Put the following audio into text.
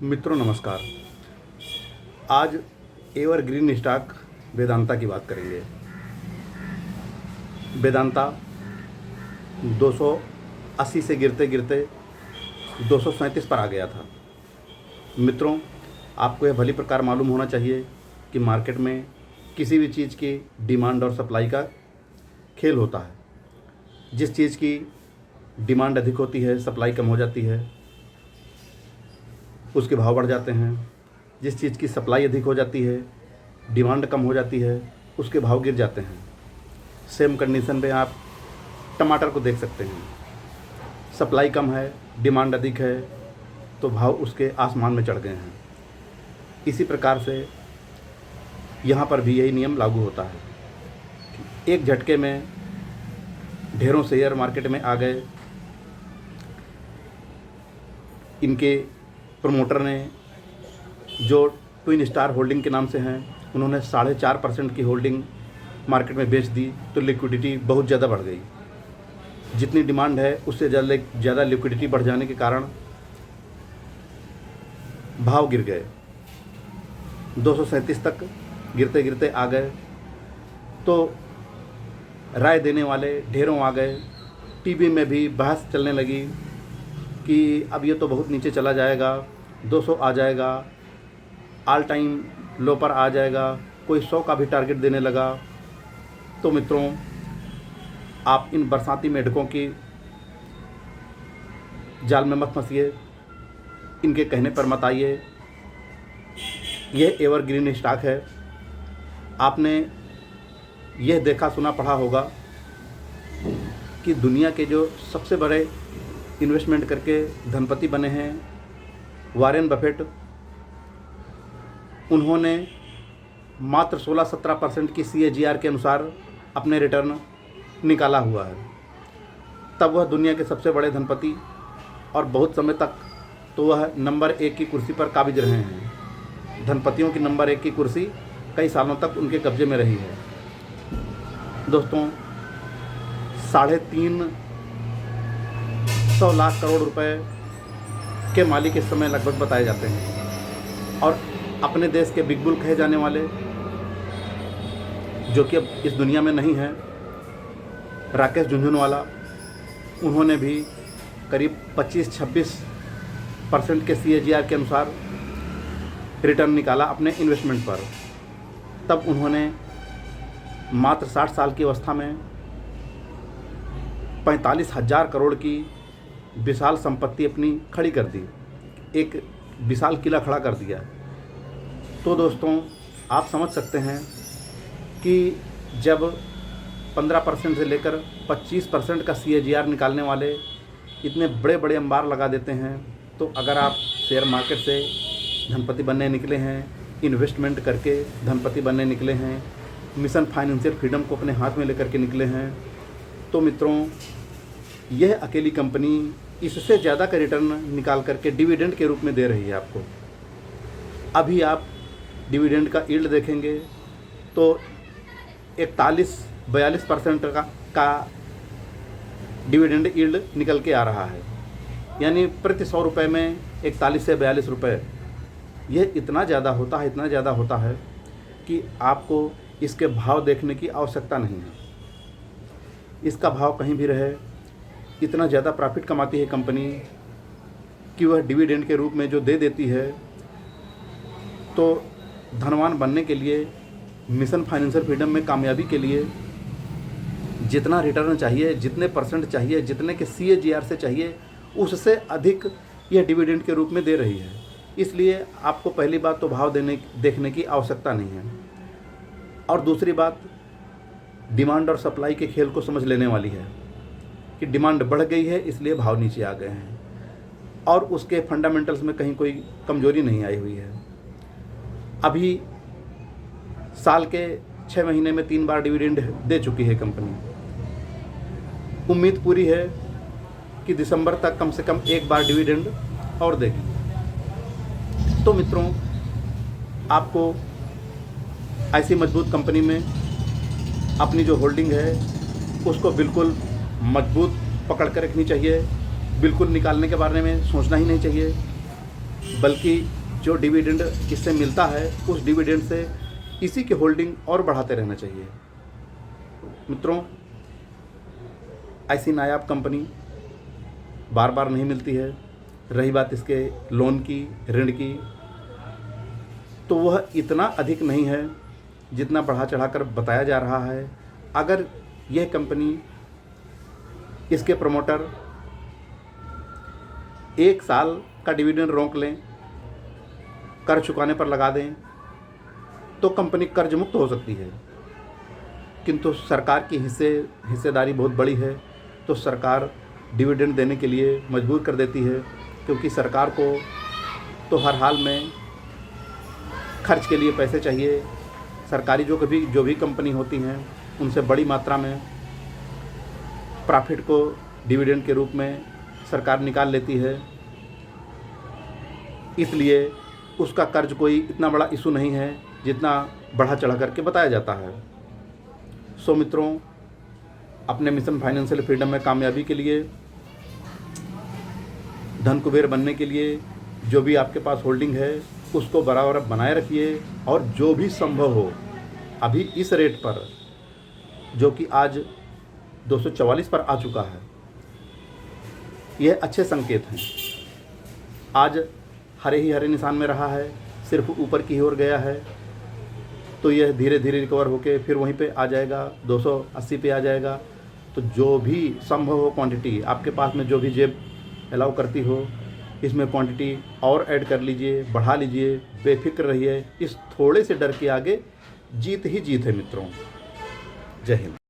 मित्रों नमस्कार। आज एवरग्रीन स्टॉक वेदांता की बात करेंगे। वेदांता 280 से गिरते गिरते 237 पर आ गया था। मित्रों, आपको यह भली प्रकार मालूम होना चाहिए कि मार्केट में किसी भी चीज़ की डिमांड और सप्लाई का खेल होता है। जिस चीज़ की डिमांड अधिक होती है, सप्लाई कम हो जाती है, उसके भाव बढ़ जाते हैं। जिस चीज़ की सप्लाई अधिक हो जाती है, डिमांड कम हो जाती है, उसके भाव गिर जाते हैं। सेम कंडीशन में आप टमाटर को देख सकते हैं। सप्लाई कम है, डिमांड अधिक है, तो भाव उसके आसमान में चढ़ गए हैं। इसी प्रकार से यहाँ पर भी यही नियम लागू होता है कि एक झटके में ढेरों शेयर मार्केट में आ गए। इनके प्रमोटर ने, जो ट्विन स्टार होल्डिंग के नाम से हैं, उन्होंने 4.5% की होल्डिंग मार्केट में बेच दी, तो लिक्विडिटी बहुत ज़्यादा बढ़ गई। जितनी डिमांड है उससे ज़्यादा लिक्विडिटी बढ़ जाने के कारण भाव गिर गए, 237 तक गिरते गिरते आ गए। तो राय देने वाले ढेरों आ गए। टीवी में भी बहस चलने लगी कि अब ये तो बहुत नीचे चला जाएगा, 200 आ जाएगा, ऑल टाइम लो पर आ जाएगा। कोई 100 का भी टारगेट देने लगा। तो मित्रों, आप इन बरसाती मेढकों की जाल में मत फंसिए, इनके कहने पर मत आइए। यह एवरग्रीन स्टॉक है। आपने यह देखा सुना पढ़ा होगा कि दुनिया के जो सबसे बड़े इन्वेस्टमेंट करके धनपति बने हैं, वॉरेन बफेट, उन्होंने मात्र 16-17% की CAGR के अनुसार अपने रिटर्न निकाला हुआ है। तब वह दुनिया के सबसे बड़े धनपति, और बहुत समय तक तो वह नंबर 1 की कुर्सी पर काबिज रहे हैं। धनपतियों की नंबर 1 की कुर्सी कई सालों तक उनके कब्जे में रही है। दोस्तों, 350 लाख करोड़ रुपए के मालिक इस समय लगभग बताए जाते हैं। और अपने देश के बिग बुल कहे जाने वाले, जो कि अब इस दुनिया में नहीं है, राकेश झुनझुनवाला, उन्होंने भी करीब 25-26% के CAGR के अनुसार रिटर्न निकाला अपने इन्वेस्टमेंट पर। तब उन्होंने मात्र 60 साल की अवस्था में 45,000 करोड़ की विशाल संपत्ति अपनी खड़ी कर दी, एक विशाल किला खड़ा कर दिया। तो दोस्तों, आप समझ सकते हैं कि जब 15% से लेकर 25% का CAGR निकालने वाले इतने बड़े बड़े अंबार लगा देते हैं, तो अगर आप शेयर मार्केट से धनपति बनने निकले हैं, इन्वेस्टमेंट करके धनपति बनने निकले हैं, मिशन फाइनेंशियल फ्रीडम को अपने हाथ में लेकर के निकले हैं, तो मित्रों, यह अकेली कंपनी इससे ज़्यादा का रिटर्न निकाल करके डिविडेंड के रूप में दे रही है आपको। अभी आप डिविडेंड का यील्ड देखेंगे तो 41-42% का डिविडेंड यील्ड निकल के आ रहा है। यानी प्रति 100 रुपये में 41 से 42 रुपये। यह इतना ज़्यादा होता है कि आपको इसके भाव देखने की आवश्यकता नहीं है। इसका भाव कहीं भी रहे, इतना ज़्यादा प्रॉफिट कमाती है कंपनी कि वह डिविडेंड के रूप में जो दे देती है। तो धनवान बनने के लिए, मिशन फाइनेंशियल फ्रीडम में कामयाबी के लिए जितना रिटर्न चाहिए, जितने परसेंट चाहिए, जितने के CAGR से चाहिए, उससे अधिक यह डिविडेंड के रूप में दे रही है। इसलिए आपको पहली बात तो भाव देखने की आवश्यकता नहीं है। और दूसरी बात, डिमांड और सप्लाई के खेल को समझ लेने वाली है कि डिमांड बढ़ गई है इसलिए भाव नीचे आ गए हैं, और उसके फंडामेंटल्स में कहीं कोई कमजोरी नहीं आई हुई है। अभी साल के 6 महीने में 3 बार डिविडेंड दे चुकी है कंपनी। उम्मीद पूरी है कि दिसंबर तक कम से कम 1 बार डिविडेंड और देगी। तो मित्रों, आपको ऐसी मजबूत कंपनी में अपनी जो होल्डिंग है उसको बिल्कुल मजबूत पकड़ कर रखनी चाहिए। बिल्कुल निकालने के बारे में सोचना ही नहीं चाहिए। बल्कि जो डिविडेंड इससे मिलता है उस डिविडेंड से इसी की होल्डिंग और बढ़ाते रहना चाहिए। मित्रों, ऐसी नायाब कंपनी बार बार नहीं मिलती है। रही बात इसके लोन की, ऋण की, तो वह इतना अधिक नहीं है जितना बढ़ा चढ़ाकर बताया जा रहा है। अगर यह कंपनी, इसके प्रमोटर 1 साल का डिविडेंड रोक लें, कर चुकाने पर लगा दें, तो कंपनी कर्ज मुक्त हो सकती है। किंतु सरकार की हिस्सेदारी बहुत बड़ी है, तो सरकार डिविडेंड देने के लिए मजबूर कर देती है, क्योंकि सरकार को तो हर हाल में खर्च के लिए पैसे चाहिए। सरकारी जो भी कंपनी होती हैं उनसे बड़ी मात्रा में प्रॉफिट को डिविडेंड के रूप में सरकार निकाल लेती है, इसलिए उसका कर्ज कोई इतना बड़ा इशू नहीं है जितना बढ़ा चढ़ा करके बताया जाता है। सो मित्रों, अपने मिशन फाइनेंशियल फ्रीडम में कामयाबी के लिए, धन कुबेर बनने के लिए जो भी आपके पास होल्डिंग है उसको बराबर बनाए रखिए, और जो भी संभव हो अभी इस रेट पर, जो कि आज 244 पर आ चुका है, यह अच्छे संकेत हैं। आज हरे ही हरे निशान में रहा है, सिर्फ ऊपर की ओर गया है, तो यह धीरे धीरे रिकवर होके फिर वहीं पे आ जाएगा, 280 पे आ जाएगा। तो जो भी संभव हो क्वांटिटी, आपके पास में जो भी जेब अलाउ करती हो, इसमें क्वांटिटी और ऐड कर लीजिए, बढ़ा लीजिए, बेफिक्र रहिए। इस थोड़े से डर के आगे जीत ही जीत है मित्रों। जय हिंद।